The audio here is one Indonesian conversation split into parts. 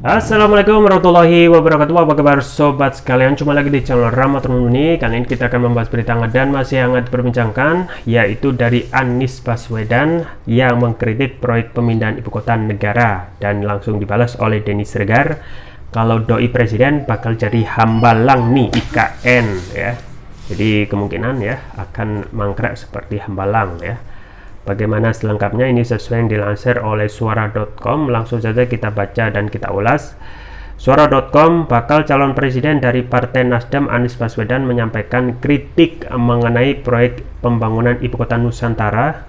Assalamualaikum warahmatullahi wabarakatuh. Apa kabar sobat sekalian? Cuma lagi di channel Rama Termuni. Kali ini kita akan membahas berita hangat dan masih hangat diperbincangkan, yaitu dari Anies Baswedan yang mengkritik proyek pemindahan ibu kota negara dan langsung dibalas oleh Denny Siregar kalau doi presiden bakal jadi hambalang nih IKN ya. Jadi kemungkinan ya akan mangkrak seperti hambalang ya. Bagaimana selengkapnya ini sesuai yang dilansir oleh suara.com. Langsung saja kita baca dan kita ulas. Suara.com, bakal calon presiden dari Partai Nasdem Anies Baswedan menyampaikan kritik mengenai proyek pembangunan Ibu Kota Nusantara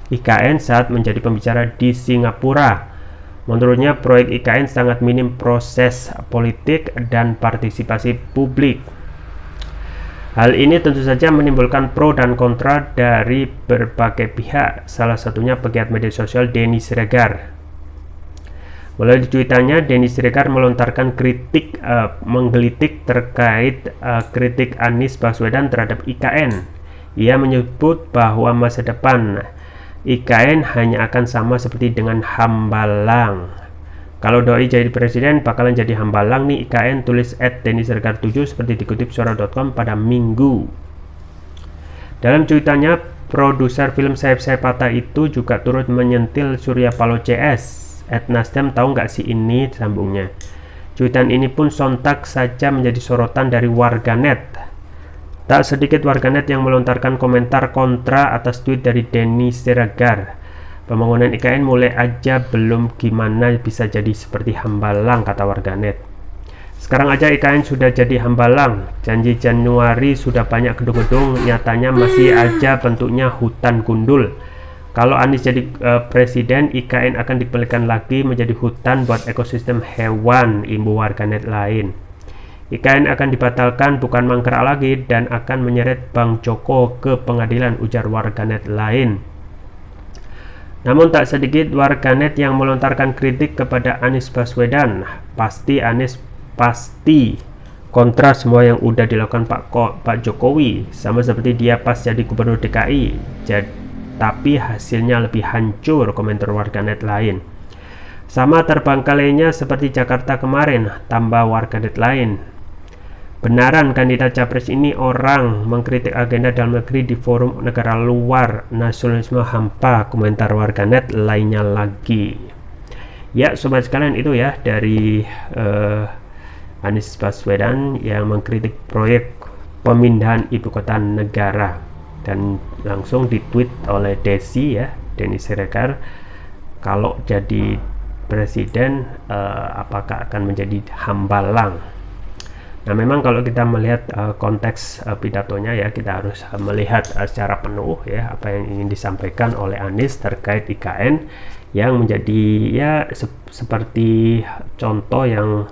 IKN saat menjadi pembicara di Singapura. Menurutnya proyek IKN sangat minim proses politik dan partisipasi publik. Hal ini tentu saja menimbulkan pro dan kontra dari berbagai pihak, salah satunya pegiat media sosial Denny Siregar. Melalui tweetannya, Denny Siregar melontarkan kritik menggelitik terkait kritik Anies Baswedan terhadap IKN. Ia menyebut bahwa masa depan IKN hanya akan sama seperti dengan hambalang. Kalau doi jadi presiden bakalan jadi hambalang nih IKN, tulis @DennySiregar7 seperti dikutip suara.com pada Minggu. Dalam cuitannya, produser film Sayap-Sayap Patah itu juga turut menyentil Surya Paloh CS. @Nasdem tahu nggak sih ini, sambungnya. Cuitan ini pun sontak saja menjadi sorotan dari warganet. Tak sedikit warganet yang melontarkan komentar kontra atas tweet dari Denny Siregar. Pembangunan IKN mulai aja belum, gimana bisa jadi seperti hambalang, kata warganet. Sekarang aja IKN sudah jadi hambalang. Janji Januari sudah banyak gedung-gedung, nyatanya masih aja bentuknya hutan gundul. Kalau Anies jadi presiden, IKN akan dikembalikan lagi menjadi hutan buat ekosistem hewan, imbu warganet lain. IKN akan dibatalkan, bukan mangkrak lagi, dan akan menyeret Bang Joko ke pengadilan, ujar warganet lain. Namun tak sedikit warganet yang melontarkan kritik kepada Anies Baswedan. Pasti Anies pasti kontra semua yang udah dilakukan Pak Jokowi, sama seperti dia pas jadi gubernur DKI. Tapi hasilnya lebih hancur, komentar warganet lain. Sama terbengkalainya seperti Jakarta kemarin, tambah warganet lain. Benaran kandidat capres ini orang mengkritik agenda dalam negeri di forum negara luar, nasionalisme hampa, komentar warganet lainnya lagi. Ya sobat sekalian, itu ya dari Anies Baswedan yang mengkritik proyek pemindahan ibu kota negara, dan langsung ditweet oleh Denny Siregar, kalau jadi presiden apakah akan menjadi hambalang. Nah, memang kalau kita melihat konteks pidatonya ya, kita harus melihat secara penuh ya apa yang ingin disampaikan oleh Anies terkait IKN yang menjadi ya seperti contoh yang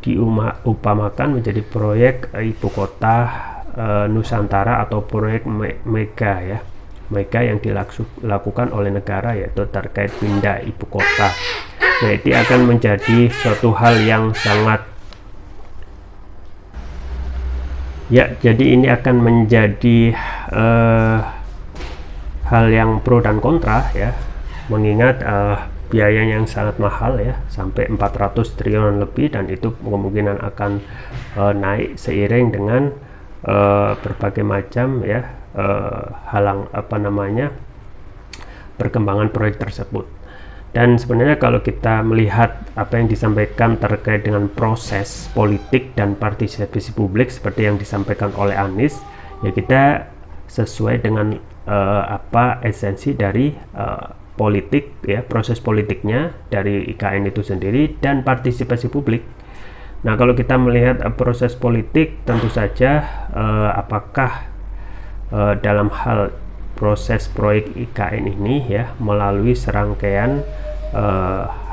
diupamakan menjadi proyek ibu kota Nusantara atau proyek mega ya, mega yang dilakukan oleh negara, yaitu terkait pindah ibu kota. Nah, itu akan menjadi suatu hal yang sangat ya, jadi ini akan menjadi hal yang pro dan kontra ya, mengingat biaya yang sangat mahal ya, sampai 400 triliun lebih, dan itu kemungkinan akan naik seiring dengan berbagai macam ya perkembangan proyek tersebut. Dan sebenarnya kalau kita melihat apa yang disampaikan terkait dengan proses politik dan partisipasi publik seperti yang disampaikan oleh Anies, ya kita sesuai dengan apa esensi dari politik ya, proses politiknya dari IKN itu sendiri dan partisipasi publik. Nah, kalau kita melihat proses politik, tentu saja apakah dalam hal proses proyek IKN ini ya melalui serangkaian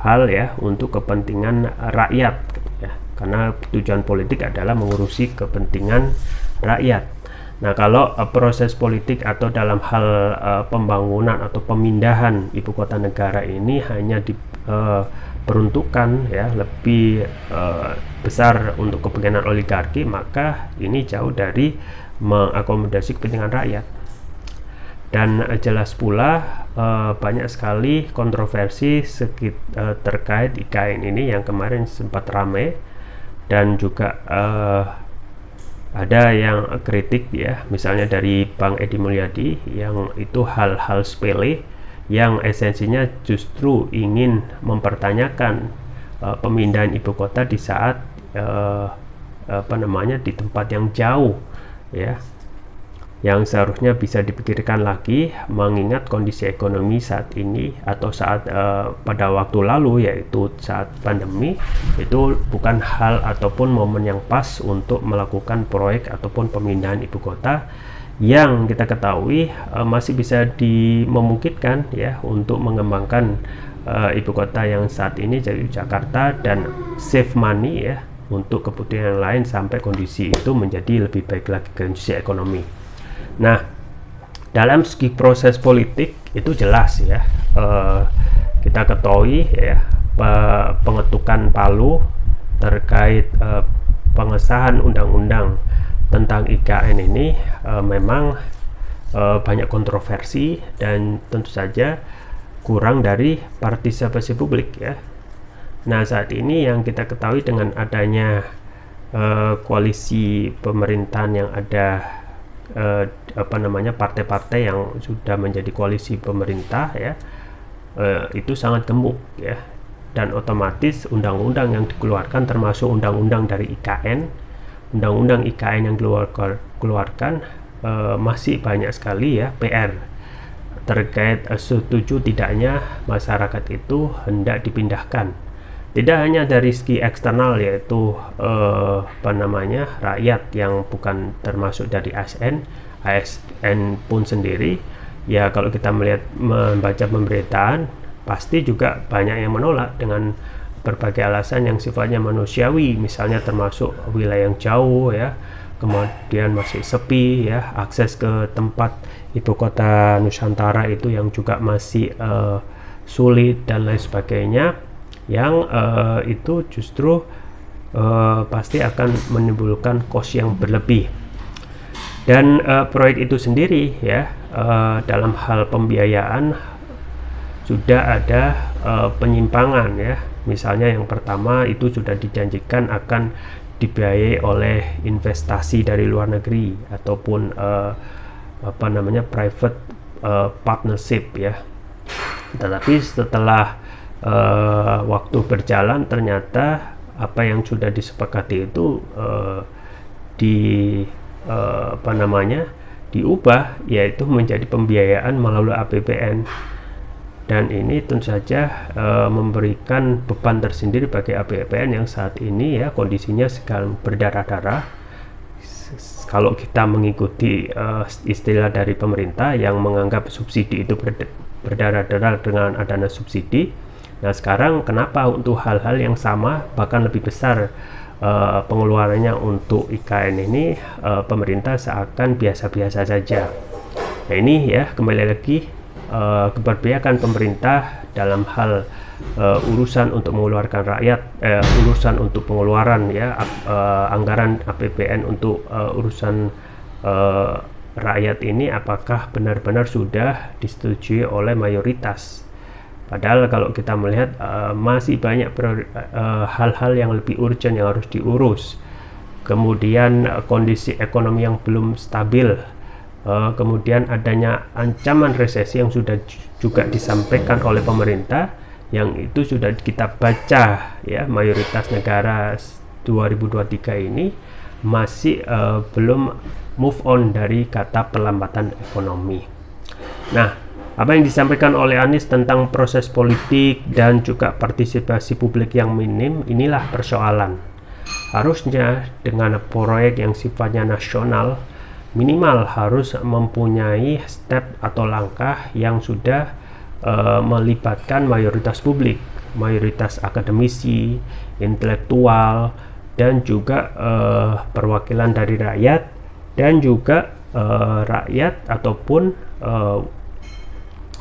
hal ya untuk kepentingan rakyat ya, karena tujuan politik adalah mengurusi kepentingan rakyat. Nah, kalau proses politik atau dalam hal pembangunan atau pemindahan ibu kota negara ini hanya diperuntukkan ya lebih besar untuk kepentingan oligarki, maka ini jauh dari mengakomodasi kepentingan rakyat. Dan jelas pula banyak sekali kontroversi terkait IKN ini yang kemarin sempat ramai, dan juga ada yang kritik ya, misalnya dari Bang Edi Mulyadi, yang itu hal-hal sepele yang esensinya justru ingin mempertanyakan pemindahan ibu kota di saat di tempat yang jauh ya, yang seharusnya bisa dipikirkan lagi mengingat kondisi ekonomi saat ini atau saat pada waktu lalu, yaitu saat pandemi. Itu bukan hal ataupun momen yang pas untuk melakukan proyek ataupun pemindahan ibu kota yang kita ketahui masih bisa dimungkinkan ya untuk mengembangkan ibu kota yang saat ini jadi Jakarta, dan save money ya untuk kepentingan lain sampai kondisi itu menjadi lebih baik lagi kondisi ekonomi. Nah, dalam segi proses politik itu jelas ya, kita ketahui ya, pengetukan palu terkait pengesahan undang-undang tentang IKN ini memang banyak kontroversi dan tentu saja kurang dari partisipasi publik ya. Nah, saat ini yang kita ketahui dengan adanya koalisi pemerintahan yang ada, partai-partai yang sudah menjadi koalisi pemerintah ya, itu sangat gemuk ya, dan otomatis undang-undang yang dikeluarkan termasuk undang-undang dari IKN, undang-undang IKN yang keluarkan masih banyak sekali ya PR terkait setuju tidaknya masyarakat itu hendak dipindahkan, tidak hanya dari segi eksternal yaitu rakyat yang bukan termasuk dari ASN pun sendiri ya. Kalau kita membaca pemberitaan, pasti juga banyak yang menolak dengan berbagai alasan yang sifatnya manusiawi, misalnya termasuk wilayah yang jauh ya, kemudian masih sepi ya, akses ke tempat ibu kota Nusantara itu yang juga masih sulit dan lain sebagainya, yang itu justru pasti akan menimbulkan cost yang berlebih. Dan proyek itu sendiri ya, dalam hal pembiayaan sudah ada penyimpangan ya. Misalnya yang pertama itu sudah dijanjikan akan dibiayai oleh investasi dari luar negeri ataupun private partnership ya. Tetapi setelah waktu berjalan, ternyata apa yang sudah disepakati itu diubah, yaitu menjadi pembiayaan melalui APBN, dan ini tentu saja memberikan beban tersendiri bagi APBN yang saat ini ya kondisinya sedang berdarah-darah. Kalau kita mengikuti istilah dari pemerintah yang menganggap subsidi itu berdarah-darah dengan adanya subsidi. Nah, sekarang kenapa untuk hal-hal yang sama bahkan lebih besar pengeluarannya untuk IKN ini, pemerintah seakan biasa-biasa saja. Nah, ini ya kembali lagi keberpihakan pemerintah dalam hal urusan untuk mengeluarkan urusan untuk pengeluaran ya anggaran APBN untuk urusan rakyat ini, apakah benar-benar sudah disetujui oleh mayoritas. Padahal kalau kita melihat masih banyak hal-hal yang lebih urgent yang harus diurus. Kemudian kondisi ekonomi yang belum stabil, kemudian adanya ancaman resesi yang sudah juga disampaikan oleh pemerintah, yang itu sudah kita baca ya, mayoritas negara 2023 ini masih belum move on dari kata perlambatan ekonomi. Nah, apa yang disampaikan oleh Anies tentang proses politik dan juga partisipasi publik yang minim, inilah persoalan. Harusnya dengan proyek yang sifatnya nasional, minimal harus mempunyai step atau langkah yang sudah melibatkan mayoritas publik, mayoritas akademisi, intelektual, dan juga perwakilan dari rakyat, dan juga rakyat ataupun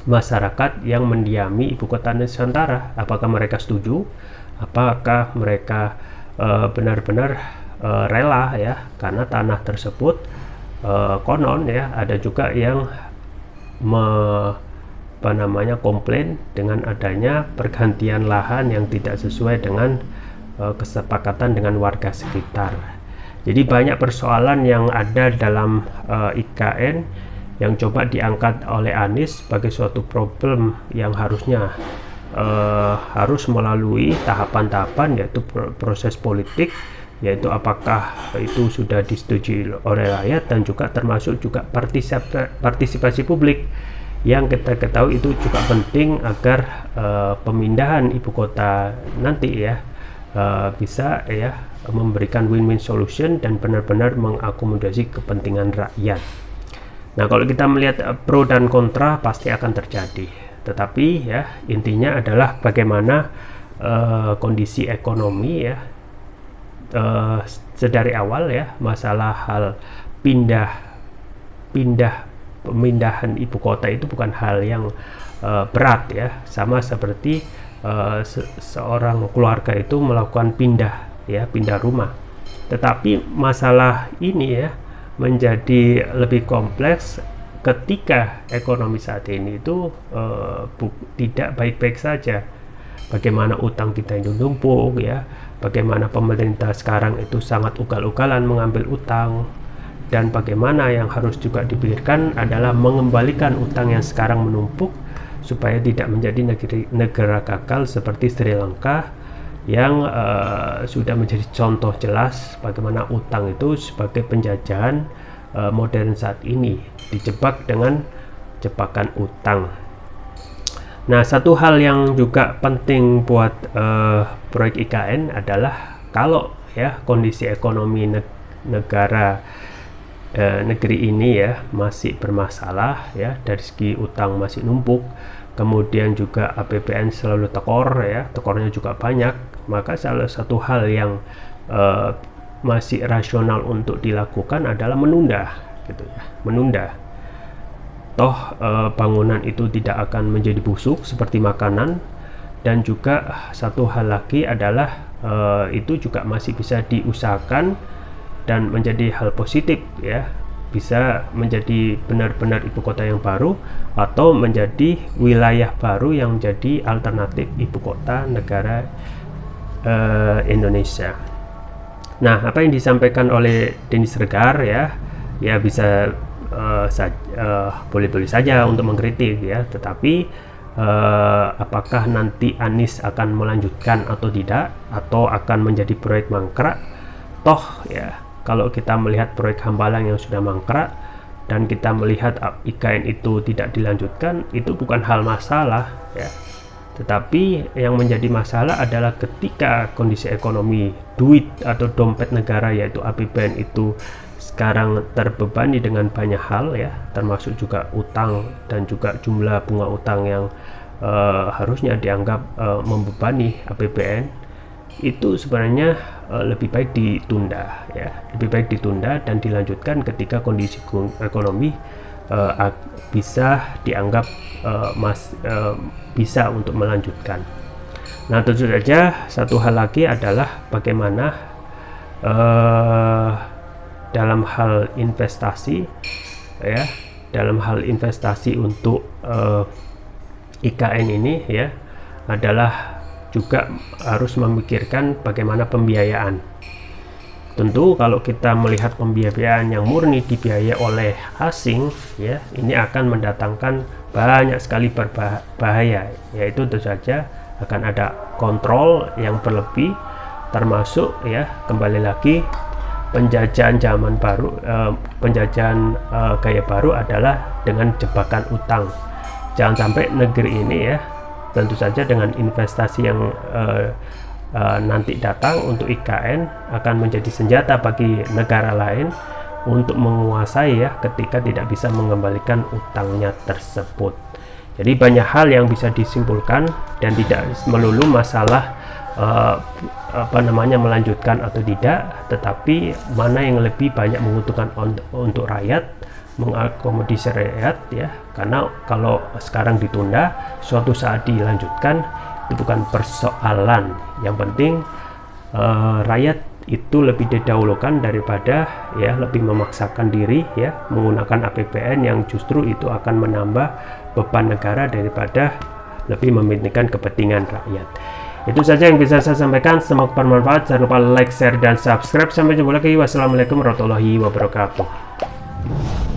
masyarakat yang mendiami ibu kota Nusantara. Apakah mereka setuju? Apakah mereka benar-benar rela ya, karena tanah tersebut konon ya ada juga yang komplain dengan adanya pergantian lahan yang tidak sesuai dengan kesepakatan dengan warga sekitar. Jadi banyak persoalan yang ada dalam IKN yang coba diangkat oleh Anies sebagai suatu problem yang harusnya harus melalui tahapan-tahapan, yaitu proses politik, yaitu apakah itu sudah disetujui oleh rakyat, dan juga termasuk juga partisipasi publik yang kita ketahui itu juga penting agar pemindahan ibu kota nanti ya bisa ya memberikan win-win solution dan benar-benar mengakomodasi kepentingan rakyat. Nah, kalau kita melihat pro dan kontra pasti akan terjadi, tetapi ya intinya adalah bagaimana kondisi ekonomi ya sedari awal ya, masalah hal pemindahan ibu kota itu bukan hal yang berat ya, sama seperti seorang keluarga itu melakukan pindah rumah. Tetapi masalah ini ya menjadi lebih kompleks ketika ekonomi saat ini itu tidak baik-baik saja. Bagaimana utang kita itu numpuk ya, bagaimana pemerintah sekarang itu sangat ugal-ugalan mengambil utang, dan bagaimana yang harus juga dipikirkan adalah mengembalikan utang yang sekarang menumpuk supaya tidak menjadi negara gagal seperti Sri Lanka yang sudah menjadi contoh jelas bagaimana utang itu sebagai penjajahan modern saat ini, dijebak dengan jebakan utang. Nah, satu hal yang juga penting buat proyek IKN adalah kalau ya kondisi ekonomi negeri ini ya masih bermasalah ya, dari segi utang masih numpuk, kemudian juga APBN selalu tekornya juga banyak, maka salah satu hal yang masih rasional untuk dilakukan adalah menunda gitu ya, menunda. Toh bangunan itu tidak akan menjadi busuk seperti makanan, dan juga satu hal lagi adalah itu juga masih bisa diusahakan dan menjadi hal positif ya, bisa menjadi benar-benar ibu kota yang baru atau menjadi wilayah baru yang menjadi alternatif ibu kota negara Indonesia. Nah, apa yang disampaikan oleh Denny Sregar ya bisa boleh-boleh saja untuk mengkritik ya, tetapi apakah nanti Anies akan melanjutkan atau tidak, atau akan menjadi proyek mangkrak? Toh ya, kalau kita melihat proyek Hambalang yang sudah mangkrak dan kita melihat IKN itu tidak dilanjutkan, itu bukan hal masalah ya. Tetapi yang menjadi masalah adalah ketika kondisi ekonomi, duit atau dompet negara yaitu APBN itu sekarang terbebani dengan banyak hal ya, termasuk juga utang dan juga jumlah bunga utang yang harusnya dianggap membebani APBN, itu sebenarnya lebih baik ditunda ya, lebih baik ditunda dan dilanjutkan ketika kondisi ekonomi bisa dianggap bisa untuk melanjutkan. Nah, tentu saja satu hal lagi adalah bagaimana dalam hal investasi ya, dalam hal investasi untuk IKN ini ya, adalah juga harus memikirkan bagaimana pembiayaan. Tentu kalau kita melihat pembiayaan yang murni dibiayai oleh asing ya, ini akan mendatangkan banyak sekali berbahaya, yaitu tentu saja akan ada kontrol yang berlebih, termasuk ya kembali lagi penjajahan zaman baru, penjajahan gaya baru adalah dengan jebakan utang. Jangan sampai negeri ini ya, tentu saja dengan investasi yang nanti datang untuk IKN akan menjadi senjata bagi negara lain untuk menguasai ya, ketika tidak bisa mengembalikan utangnya tersebut. Jadi banyak hal yang bisa disimpulkan dan tidak melulu masalah melanjutkan atau tidak, tetapi mana yang lebih banyak menguntungkan untuk rakyat, mengakomodasi rakyat ya. Karena kalau sekarang ditunda, suatu saat dilanjutkan, itu bukan persoalan. Yang penting rakyat itu lebih didahulukan daripada ya lebih memaksakan diri ya menggunakan APBN yang justru itu akan menambah beban negara daripada lebih mementingkan kepentingan rakyat. Itu saja yang bisa saya sampaikan, semoga bermanfaat. Jangan lupa like, share, dan subscribe. Sampai jumpa lagi. Wassalamualaikum warahmatullahi wabarakatuh.